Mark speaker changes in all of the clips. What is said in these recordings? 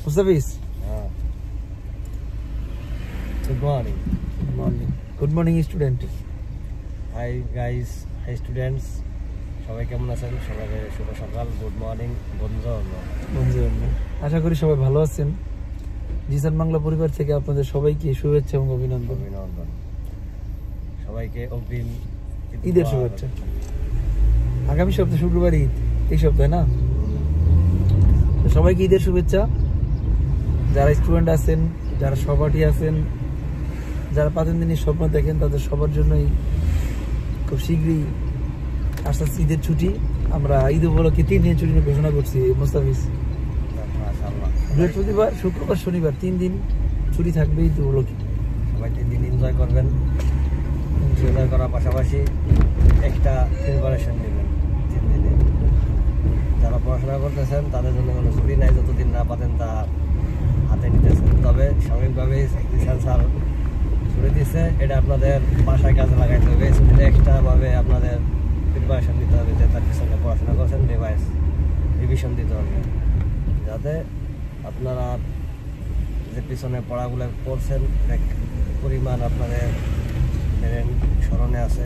Speaker 1: Mustafiz
Speaker 2: good morning
Speaker 1: good morning student
Speaker 2: hi guys hi students সবাই কেমন আছেন সবাইকে শুভ সকাল গুড মর্নিং বন্ধুরা
Speaker 1: আশা করি সবাই ভালো আছেন জিসান বাংলা পরিবার থেকে আপনাদের সবাইকে শুভেচ্ছা এবং অভিনন্দন
Speaker 2: সবাইকে অগ্রিম
Speaker 1: ঈদের শুভেচ্ছা আগামী সপ্তাহে শুক্রবার ঈদ এই সপ্তাহে না সবাইকে ঈদের শুভেচ্ছা যারা স্টুডেন্ট আছেন যারা সহপাঠী আছেন যারা 5 দিনের স্বপ্ন দেখেন তাদের সবার জন্যই খুব শীঘ্রই আস্তে আস্তে ঈদের ছুটি আমরা ঈদ উপলক্ষে 3 দিনের ছুটি ঘোষণা করছি মুস্তাফিজ বৃহস্পতিবার শুক্রবার শনিবার 3 দিন ছুটি থাকবে ঈদ উপলক্ষে
Speaker 2: সবাই 3 দিন এনজয় করবেন এনজয় করার পাশাপাশি একটা প্রিপারেশন নেবেন 3 দিনে যারা পড়াশোনা করতেছেন তাদের জন্য কোনো ছুটি নাই যতদিন না পাতেন তা হাতে নিতেছেন তবে স্বাভাবিকভাবে জিসান স্যার ছুটি দিচ্ছে এটা আপনাদের বাসায় কাজে লাগাইতে হবে ছুটিতে এক্সট্রাভাবে আপনাদের প্রিপারেশন দিতে হবে যে তার পিছনে পড়াশোনা করছেন রিভিশন দিতে হবে যাতে আপনারা যে পিছনে পড়াগুলো করছেন এক পরিমাণ আপনাদের স্মরণে আছে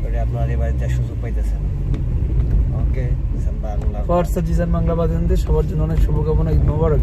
Speaker 2: ওটা আপনারা এবার যে সুযোগ পাইতেছেন ওকে জিসান বাংলা
Speaker 1: জিসান বাংলা বাদেনদের সবার জন্য অনেক শুভকামনা ঈদ মোবারক